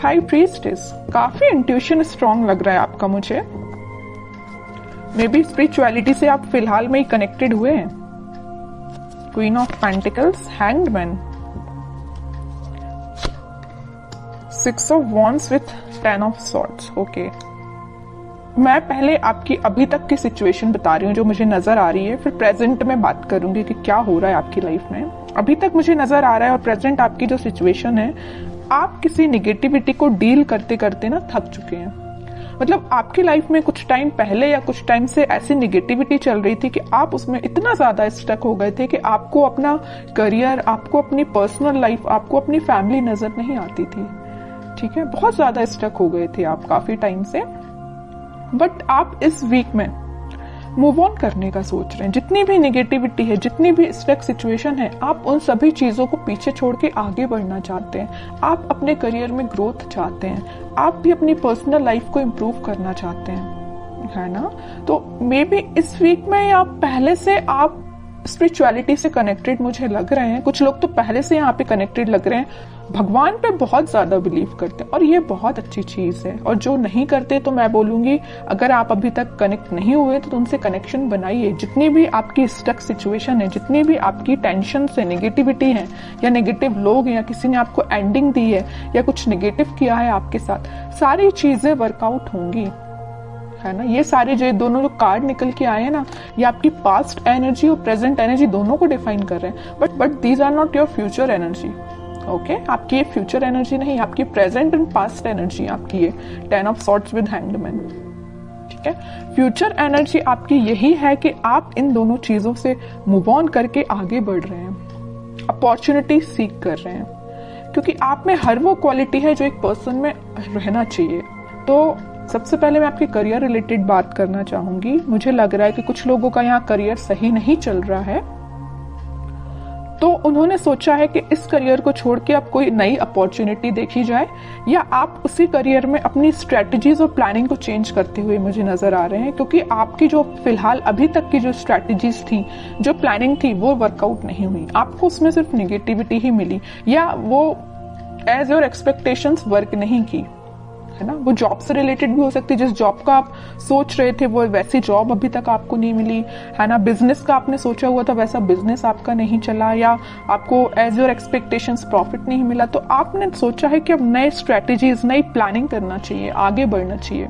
High priestess, काफी intuition strong लग रहा है आपका मुझे। मे बी स्पिरिचुअलिटी से आप फिलहाल में ही कनेक्टेड हुए हैं। Queen of pentacles, hanged man, 6 of wands with 10 of swords. Okay, मैं पहले आपकी अभी तक की सिचुएशन बता रही हूँ जो मुझे नजर आ रही है, फिर प्रेजेंट में बात करूंगी कि क्या हो रहा है आपकी लाइफ में। अभी तक मुझे नजर आ रहा है और प्रेजेंट आपकी जो सिचुएशन है, आप किसी निगेटिविटी को डील करते करते ना थक चुके हैं। मतलब आपकी लाइफ में कुछ टाइम पहले या कुछ टाइम से ऐसी निगेटिविटी चल रही थी कि आप उसमें इतना ज्यादा स्टक हो गए थे कि आपको अपना करियर, आपको अपनी पर्सनल लाइफ, आपको अपनी फैमिली नजर नहीं आती थी। ठीक है, बहुत ज्यादा स्टक हो गए थे आप काफी टाइम से। बट आप इस वीक में मूव ऑन करने का सोच रहे हैं। जितनी भी निगेटिविटी है, जितनी भी स्टक सिचुएशन है, आप उन सभी चीजों को पीछे छोड़ के आगे बढ़ना चाहते हैं। आप अपने करियर में ग्रोथ चाहते हैं, आप भी अपनी पर्सनल लाइफ को इम्प्रूव करना चाहते हैं, है ना। तो मे बी इस वीक में या पहले से आप स्पिरिचुअलिटी से कनेक्टेड मुझे लग रहे हैं। कुछ लोग तो पहले से यहाँ पे कनेक्टेड लग रहे हैं, भगवान पे बहुत ज्यादा बिलीव करते हैं और ये बहुत अच्छी चीज है। और जो नहीं करते तो मैं बोलूंगी, अगर आप अभी तक कनेक्ट नहीं हुए तो उनसे कनेक्शन बनाइए। जितनी भी आपकी स्टक सिचुएशन है, जितनी भी आपकी टेंशन से निगेटिविटी है, या नेगेटिव लोग, या किसी ने आपको एंडिंग दी है, या कुछ नेगेटिव किया है आपके साथ, सारी चीजें वर्कआउट होंगी, है ना। ये सारे जो दोनों जो कार्ड निकल के आए हैं ना, ये आपकी पास्ट एनर्जी और प्रेजेंट एनर्जी दोनों को डिफाइन कर रहे हैं। But these are not your future energy. Okay, आपकी ये फ्यूचर एनर्जी नहीं, आपकी प्रेजेंट एंड पास्ट एनर्जी आपकी ये 10 of swords with hanged man. ठीक है, फ्यूचर एनर्जी आपकी यही है कि आप इन दोनों चीजों से मूव ऑन करके आगे बढ़ रहे हैं, अपॉर्चुनिटी सीख कर रहे हैं, क्योंकि आप में हर वो क्वालिटी है जो एक पर्सन में रहना चाहिए। तो सबसे पहले मैं आपके करियर रिलेटेड बात करना चाहूंगी। मुझे लग रहा है कि कुछ लोगों का यहाँ करियर सही नहीं चल रहा है, तो उन्होंने सोचा है कि इस करियर को छोड़ के अब कोई नई अपॉर्चुनिटी देखी जाए, या आप उसी करियर में अपनी स्ट्रेटजीज और प्लानिंग को चेंज करते हुए मुझे नजर आ रहे हैं। क्योंकि आपकी जो फिलहाल अभी तक की जो स्ट्रेटजीज थी, जो प्लानिंग थी, वो वर्कआउट नहीं हुई। आपको उसमें सिर्फ निगेटिविटी ही मिली, या वो एज योर एक्सपेक्टेशंस वर्क नहीं की, है ना। वो जॉब से रिलेटेड भी हो सकती है, जिस जॉब का आप सोच रहे थे वो वैसी जॉब अभी तक आपको नहीं मिली, है ना। बिजनेस का आपने सोचा हुआ था वैसा बिजनेस आपका नहीं चला, या आपको एज योर एक्सपेक्टेशंस प्रॉफिट नहीं मिला। तो आपने सोचा है कि अब नए स्ट्रेटेजीज, नई प्लानिंग करना चाहिए, आगे बढ़ना चाहिए।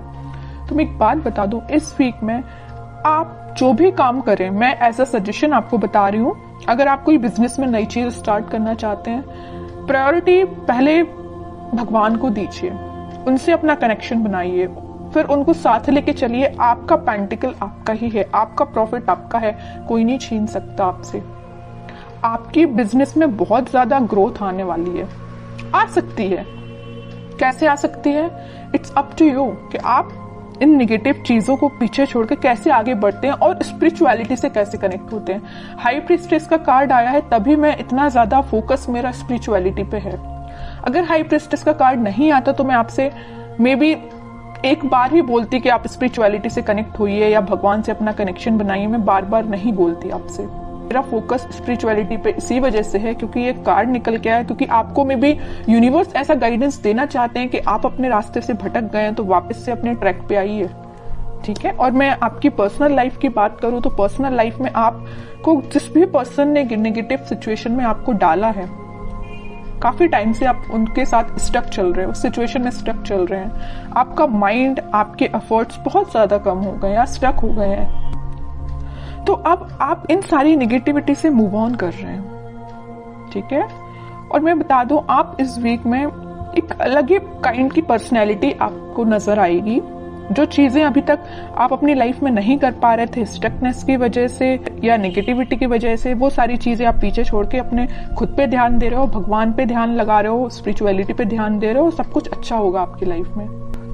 तो मैं एक बात बता दूं, इस वीक में आप जो भी काम करें, मैं एज अ सजेशन आपको बता रही हूँ, अगर आप कोई बिजनेस में नई चीज स्टार्ट करना चाहते हैं, प्रायोरिटी पहले भगवान को दीजिए, उनसे अपना कनेक्शन बनाइए, फिर उनको साथ लेके चलिए। आपका पेंटिकल आपका ही है, आपका प्रॉफिट आपका है, कोई नहीं छीन सकता आपसे। आपकी बिजनेस में बहुत ज्यादा ग्रोथ आने वाली है, आ सकती है। कैसे आ सकती है? इट्स अप टू यू कि आप इन नेगेटिव चीजों को पीछे छोड़ के कैसे आगे बढ़ते हैं और स्पिरिचुअलिटी से कैसे कनेक्ट होते हैं। हाई प्रीस्टेस का कार्ड आया है, तभी मैं इतना ज्यादा फोकस मेरा स्पिरिचुअलिटी पे है। अगर हाई प्रीस्टेस का कार्ड नहीं आता तो मैं आपसे मे बी एक बार ही बोलती कि आप स्पिरिचुअलिटी से कनेक्ट होइए या भगवान से अपना कनेक्शन बनाइए। मैं बार बार नहीं बोलती आपसे। मेरा फोकस स्पिरिचुअलिटी पे इसी वजह से है क्योंकि ये कार्ड निकल के आया, क्योंकि आपको में भी यूनिवर्स ऐसा गाइडेंस देना चाहते हैं कि आप अपने रास्ते से भटक गए हैं तो वापस से अपने ट्रैक पे आइए। ठीक है। और मैं आपकी पर्सनल लाइफ की बात करूं तो पर्सनल लाइफ में आपको जिस भी पर्सन ने नेगेटिव सिचुएशन में आपको डाला है, काफी टाइम से आप उनके साथ स्टक चल रहे हैं, उस सिचुएशन में स्टक चल रहे हैं। आपका माइंड, आपके एफर्ट्स बहुत ज्यादा कम हो गए या स्टक हो गए हैं। तो अब आप इन सारी नेगेटिविटी से मूव ऑन कर रहे हैं। ठीक है। और मैं बता दूं, आप इस वीक में एक अलग ही काइंड की पर्सनैलिटी आपको नजर आएगी। जो चीजें अभी तक आप अपनी लाइफ में नहीं कर पा रहे थे स्टकनेस की वजह से या नेगेटिविटी की वजह से, वो सारी चीजें आप पीछे छोड़ के अपने खुद पे ध्यान दे रहे हो, भगवान पे ध्यान लगा रहे हो, स्पिरिचुअलिटी पे ध्यान दे रहे हो, सब कुछ अच्छा होगा आपकी लाइफ में।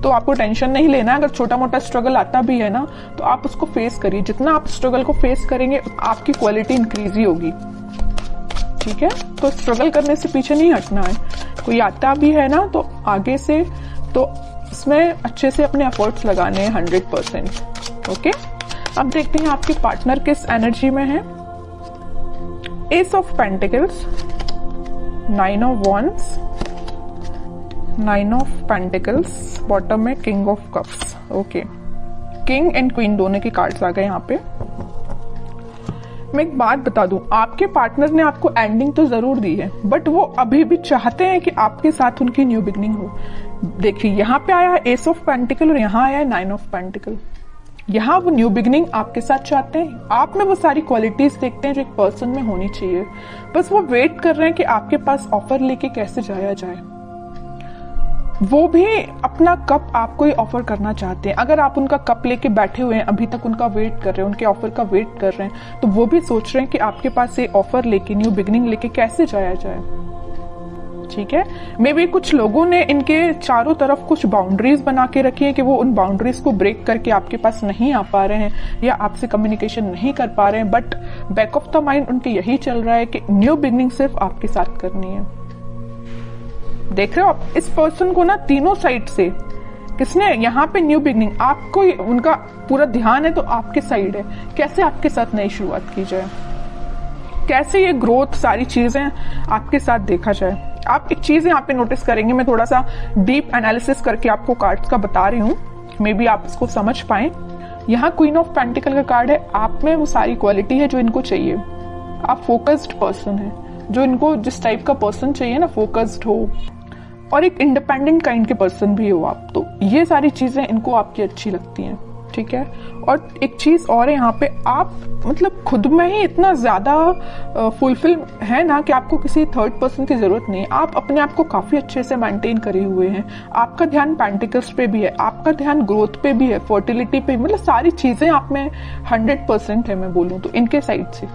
तो आपको टेंशन नहीं लेना। अगर छोटा मोटा स्ट्रगल आता भी है ना, तो आप उसको फेस करिए। जितना आप स्ट्रगल को फेस करेंगे आपकी क्वालिटी इंक्रीज ही होगी। ठीक है। तो स्ट्रगल करने से पीछे नहीं हटना है। कोई आता भी है ना तो आगे से तो इसमें अच्छे से अपने एफर्ट्स लगाने हैं 100%। ओके। अब देखते हैं आपके पार्टनर किस एनर्जी में है। Ace of pentacles, 9 of wands, 9 of pentacles, bottom में king of cups. Okay, king and queen दोनों के कार्ड्स आ गए यहाँ पे। मैं एक बात बता दूं, आपके पार्टनर ने आपको एंडिंग तो जरूर दी है, बट वो अभी भी चाहते हैं कि आपके साथ उनकी न्यू बिगनिंग हो। देखिए यहाँ पे आया है एस ऑफ पेंटिकल और यहाँ आया है 9 ऑफ पेंटिकल। यहाँ वो न्यू बिगनिंग आपके साथ चाहते हैं, आप में वो सारी क्वालिटीज देखते हैं जो एक पर्सन में होनी चाहिए, बस वो वेट कर रहे हैं कि आपके पास ऑफर लेके कैसे जाया जाए। वो भी अपना कप आपको ही ऑफर करना चाहते हैं। अगर आप उनका कप लेके बैठे हुए हैं, अभी तक उनका वेट कर रहे हैं, उनके ऑफर का वेट कर रहे हैं, तो वो भी सोच रहे हैं कि आपके पास ये ऑफर लेके, न्यू बिगनिंग लेके कैसे जाया जाए। ठीक है, मे बी कुछ लोगों ने इनके चारों तरफ कुछ बाउंड्रीज बना के रखी है कि वो उन बाउंड्रीज को ब्रेक करके आपके पास नहीं आ पा रहे हैं या आपसे कम्युनिकेशन नहीं कर पा रहे हैं, but back of the mind उनके यही चल रहा है कि न्यू बिगनिंग सिर्फ आपके साथ करनी है। देख रहे हो आप इस पर्सन को ना, तीनों साइड से किसने यहाँ पे न्यू बिगनिंग, आपको उनका पूरा ध्यान है तो आपके साइड है, कैसे आपके साथ नई शुरुआत की जाए, कैसे ये ग्रोथ सारी चीजें आपके साथ देखा जाए। आप एक चीज यहाँ पे नोटिस करेंगे, मैं थोड़ा सा डीप एनालिसिस करके आपको कार्ड्स का बता रही हूँ, मे बी आप इसको समझ पाए। यहाँ क्वीन ऑफ पेंटिकल का कार्ड है, आप में वो सारी क्वालिटी है जो इनको चाहिए। आप फोकस्ड पर्सन है, जो इनको जिस टाइप का पर्सन चाहिए ना, फोकस्ड हो और एक इंडिपेंडेंट काइंड के पर्सन भी हो आप, तो ये सारी चीजें इनको आपकी अच्छी लगती हैं। ठीक है, और एक चीज और है यहाँ पे, आप मतलब खुद में ही इतना ज्यादा फुलफिल है ना कि आपको किसी थर्ड पर्सन की जरूरत नहीं है। आप अपने आप को काफी अच्छे से मेंटेन करे हुए हैं, आपका ध्यान पेंटिकल्स पे भी है, आपका ध्यान ग्रोथ पे भी है, फर्टिलिटी पे, मतलब सारी चीजें आप में 100% है मैं बोलूँ तो इनके साइड से।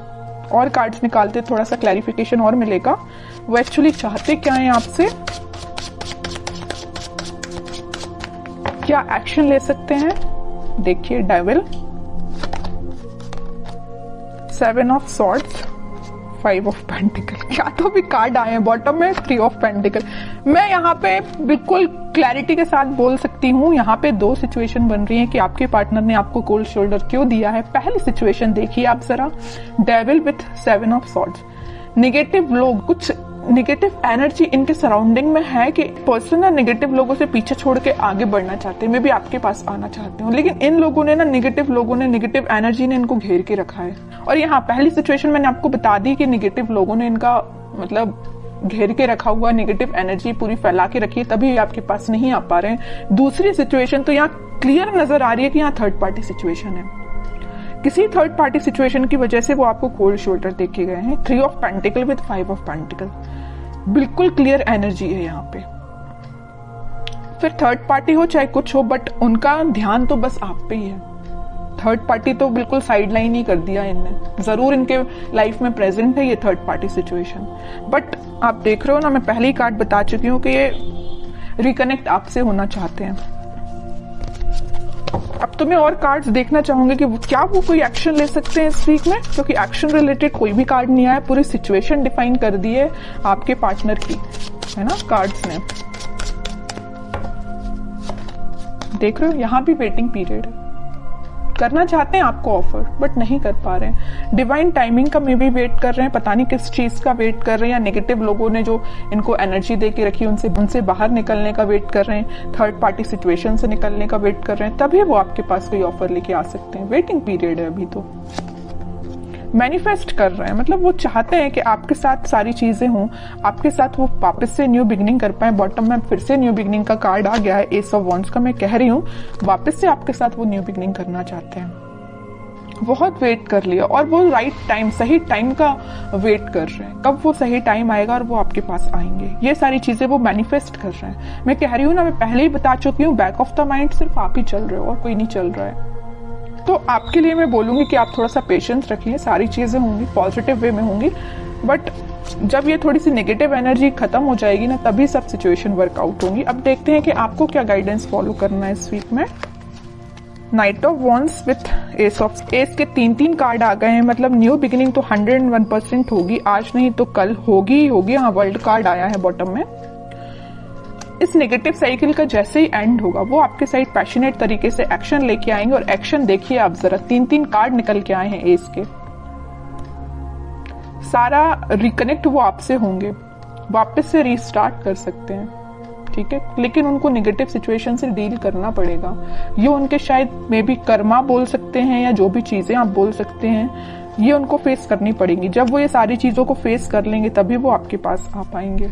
और कार्ड्स निकालते थोड़ा सा क्लैरिफिकेशन और मिलेगा, वो एक्चुअली चाहते क्या है आपसे, क्या एक्शन ले सकते हैं। देखिए devil, 7 of swords, 5 of pentacle, क्या तो भी कार्ड आए हैं। बॉटम में 3 ऑफ पेंटिकल। मैं यहाँ पे बिल्कुल क्लैरिटी के साथ बोल सकती हूँ, यहाँ पे दो सिचुएशन बन रही है कि आपके पार्टनर ने आपको कोल्ड शोल्डर क्यों दिया है। पहली सिचुएशन देखिए आप जरा, devil with 7 of swords. Negative लोग, कुछ नेगेटिव एनर्जी इनके सराउंडिंग में है कि पर्सन ना नेगेटिव लोगों से पीछे छोड़ के आगे बढ़ना चाहते हैं, मैं भी आपके पास आना चाहती हूँ, लेकिन इन लोगों ने ना, नेगेटिव लोगों ने, नेगेटिव एनर्जी ने इनको घेर के रखा है। और यहाँ पहली सिचुएशन मैंने आपको बता दी कि नेगेटिव लोगों ने इनका मतलब घेर के रखा हुआ, नेगेटिव एनर्जी पूरी फैला के रखी है, तभी आपके पास नहीं आ पा रहे हैं। दूसरी सिचुएशन तो यहाँ क्लियर नजर आ रही है कि यहाँ थर्ड पार्टी सिचुएशन है, किसी थर्ड पार्टी सिचुएशन की वजह से वो आपको कोल्ड शोल्डर देख के गए हैं। 3 of pentacle with 5 of pentacle, बिल्कुल क्लियर एनर्जी है यहाँ पे। फिर थर्ड पार्टी हो चाहे कुछ हो, बट उनका ध्यान तो बस आप पे ही है। थर्ड पार्टी तो बिल्कुल साइड लाइन ही कर दिया इनने, जरूर इनके लाइफ में प्रेजेंट है ये थर्ड पार्टी सिचुएशन, बट आप देख रहे हो ना, मैं पहले ही कार्ड बता चुकी हूँ कि ये रिकनेक्ट आपसे होना चाहते हैं। अब तो मैं और कार्ड्स देखना चाहूंगी कि क्या वो कोई एक्शन ले सकते हैं इस वीक में, क्योंकि एक्शन रिलेटेड कोई भी कार्ड नहीं आया, पूरी सिचुएशन डिफाइन कर दी है आपके पार्टनर की, है ना, कार्ड्स ने। देख रहे हो यहाँ भी वेटिंग पीरियड है, करना चाहते हैं आपको ऑफर बट नहीं कर पा रहे हैं। डिवाइन टाइमिंग का मे भी वेट कर रहे हैं, पता नहीं किस चीज का वेट कर रहे हैं, या नेगेटिव लोगों ने जो इनको एनर्जी दे के रखी उनसे बाहर निकलने का वेट कर रहे हैं, थर्ड पार्टी सिचुएशन से निकलने का वेट कर रहे हैं, तभी वो आपके पास कोई ऑफर लेके आ सकते हैं। वेटिंग पीरियड है अभी तो। मैनिफेस्ट कर रहे हैं, मतलब वो चाहते हैं कि आपके साथ सारी चीजें हों, आपके साथ वो वापस से न्यू बिगिनिंग कर पाए। बॉटम में फिर से न्यू बिगिनिंग का कार्ड आ गया है, एस ऑफ वॉन्ड्स का। मैं कह रही हूँ वापस से आपके साथ वो न्यू बिगिनिंग करना चाहते हैं। बहुत वेट कर लिया और वो राइट टाइम, सही टाइम का वेट कर रहे हैं, कब वो सही टाइम आएगा और वो आपके पास आएंगे। ये सारी चीजें वो मैनिफेस्ट कर रहे हैं। मैं कह रही हूँ ना, मैं पहले ही बता चुकी हूँ, बैक ऑफ द माइंड सिर्फ आप ही चल रहे हो और कोई नहीं चल रहा है। तो आपके लिए मैं बोलूंगी कि आप थोड़ा सा पेशेंस रखिए, सारी चीजें होंगी पॉजिटिव वे में होंगी, बट जब ये थोड़ी सी नेगेटिव एनर्जी खत्म हो जाएगी ना, तभी सब सिचुएशन वर्कआउट होंगी। अब देखते हैं कि आपको क्या गाइडेंस फॉलो करना है इस वीक में। Night of wands with S of, S के 3 कार्ड आ गए हैं, मतलब न्यू बिगिनिंग तो 101% होगी, आज नहीं तो कल होगी ही होगी। हाँ, वर्ल्ड कार्ड आया है बॉटम में। इस नेगेटिव साइकिल का जैसे ही एंड होगा, वो आपके साइड पैशनेट तरीके से एक्शन लेके आएंगे। और एक्शन देखिए आप जरा, 3 कार्ड निकल के आए हैं एस के। सारा रिकनेक्ट वो आपसे होंगे, वापस से रीस्टार्ट कर सकते हैं। ठीक है, लेकिन उनको नेगेटिव सिचुएशन से डील करना पड़ेगा। ये उनके शायद मे बी कर्मा बोल सकते हैं या जो भी चीजें आप बोल सकते हैं, ये उनको फेस करनी पड़ेगी। जब वो ये सारी चीजों को फेस कर लेंगे तभी वो आपके पास आ पाएंगे।